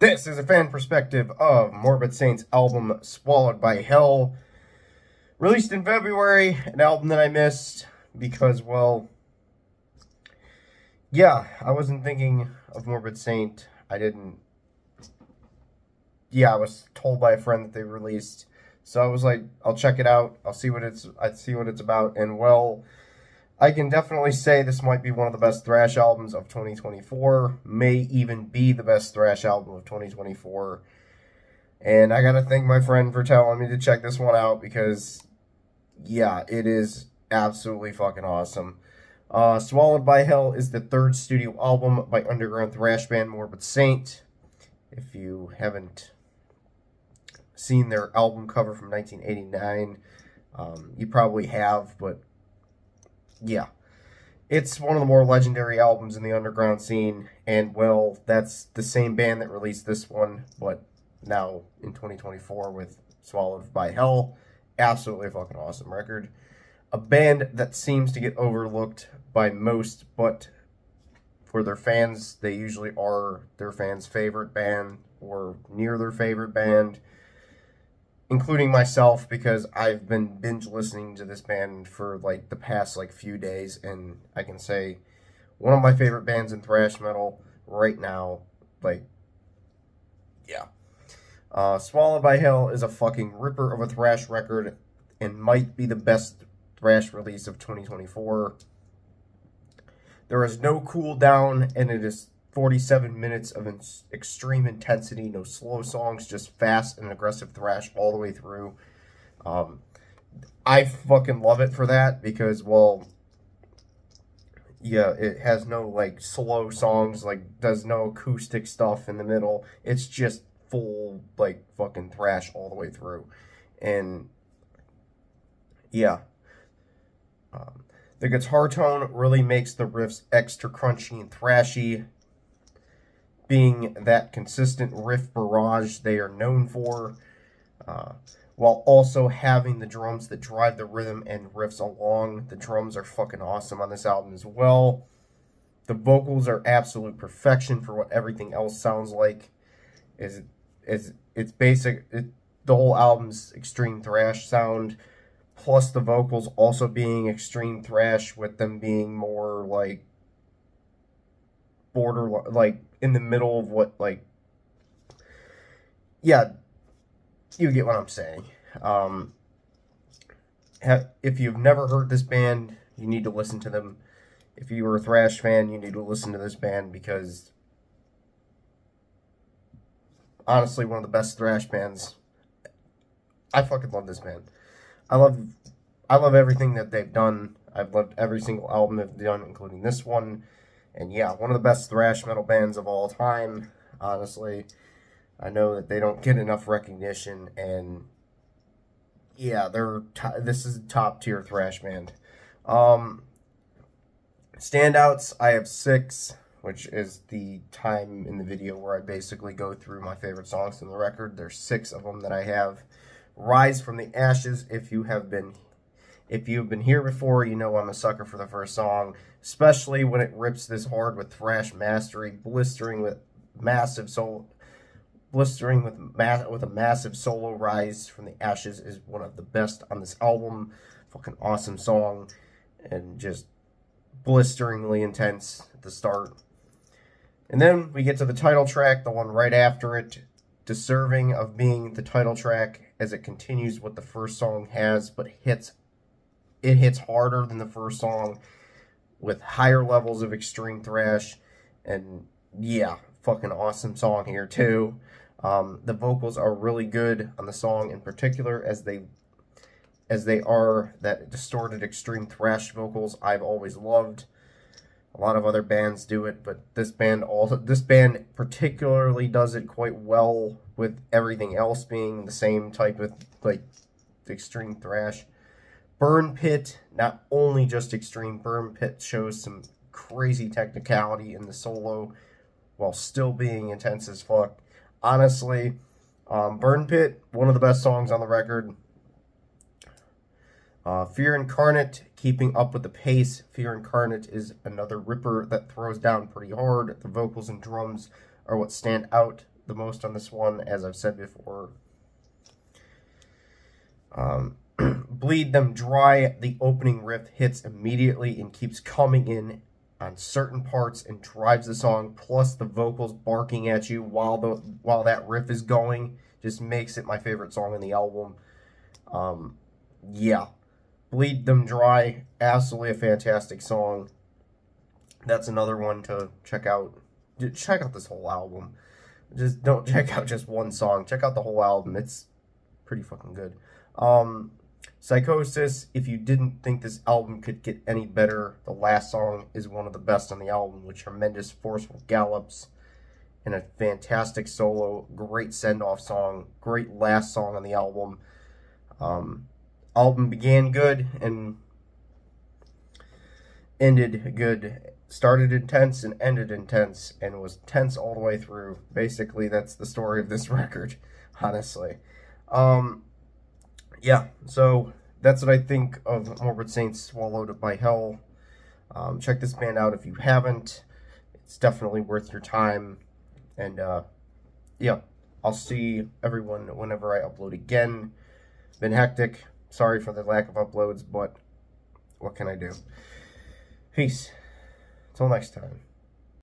This is a fan perspective of Morbid Saint's album Swallowed by Hell, released in February, an album that I missed because, well, yeah, I wasn't thinking of Morbid Saint. I was told by a friend that they released, so I was like, I'll check it out, I'll see what it's about, and well, I can definitely say this might be one of the best thrash albums of 2024, may even be the best thrash album of 2024, and I gotta thank my friend for telling me to check this one out, because, yeah, it is absolutely fucking awesome. Swallowed by Hell is the third studio album by underground thrash band Morbid Saint. If you haven't seen their album cover from 1989, you probably have, but yeah, it's one of the more legendary albums in the underground scene, and well, that's the same band that released this one, but now in 2024 with Swallowed by Hell. Absolutely fucking awesome record. A band that seems to get overlooked by most, but for their fans, they usually are their fans' favorite band, or near their favorite band, including myself, because I've been binge listening to this band for like the past few days, and I can say one of my favorite bands in thrash metal right now. Swallowed by Hell is a fucking ripper of a thrash record and might be the best thrash release of 2024. There is no cool down, and it is 47 minutes of extreme intensity, no slow songs, just fast and aggressive thrash all the way through. I fucking love it for that, because, well, yeah, it has no, slow songs, does no acoustic stuff in the middle. It's just full, fucking thrash all the way through. And, yeah. The guitar tone really makes the riffs extra crunchy and thrashy, being that consistent riff barrage they are known for, while also having the drums that drive the rhythm and riffs along. The drums are fucking awesome on this album as well. The vocals are absolute perfection for what everything else sounds like. It's basic. The whole album's extreme thrash sound, plus the vocals also being extreme thrash, with them being more border, in the middle of what, yeah, you get what I'm saying. If you've never heard this band, you need to listen to them. If you are a thrash fan, you need to listen to this band, because honestly, one of the best thrash bands. I fucking love this band. I love everything that they've done. I've loved every single album they've done, including this one. And yeah, one of the best thrash metal bands of all time, honestly. I know that they don't get enough recognition, and yeah, this is a top-tier thrash band. Standouts, I have 6, which is the time in the video where I basically go through my favorite songs from the record. There's 6 of them that I have. Rise from the Ashes, if you've been here before, you know I'm a sucker for the first song, especially when it rips this hard with thrash mastery, blistering with a massive solo. Rise from the Ashes is one of the best on this album. Fucking awesome song, and just blisteringly intense at the start. And then we get to the title track, the one right after it, deserving of being the title track, as it continues what the first song has, but it hits harder than the first song, with higher levels of extreme thrash. And yeah, fucking awesome song here too. The vocals are really good on the song, in particular, as they are that distorted extreme thrash vocals I've always loved. A lot of other bands do it, but this band particularly does it quite well, with everything else being the same type of extreme thrash. Burn Pit, not only just extreme, Burn Pit shows some crazy technicality in the solo while still being intense as fuck. Honestly, Burn Pit, one of the best songs on the record. Fear Incarnate, keeping up with the pace. Fear Incarnate is another ripper that throws down pretty hard. The vocals and drums are what stand out the most on this one, as I've said before. Bleed Them Dry, the opening riff hits immediately and keeps coming in on certain parts and drives the song, plus the vocals barking at you while that riff is going just makes it my favorite song in the album. Yeah. Bleed Them Dry, absolutely a fantastic song. That's another one to check out. Check out this whole album. Just don't check out just one song. Check out the whole album. It's pretty fucking good. Psychosis, if you didn't think this album could get any better, the last song is one of the best on the album, with tremendous forceful gallops and a fantastic solo, great send-off song, great last song on the album. Album began good and ended good. Started intense and ended intense, and was tense all the way through. Basically, that's the story of this record, honestly. Yeah, so that's what I think of Morbid Saints Swallowed by Hell. Check this band out if you haven't. It's definitely worth your time. And, yeah, I'll see everyone whenever I upload again. Been hectic. Sorry for the lack of uploads, but what can I do? Peace. Till next time.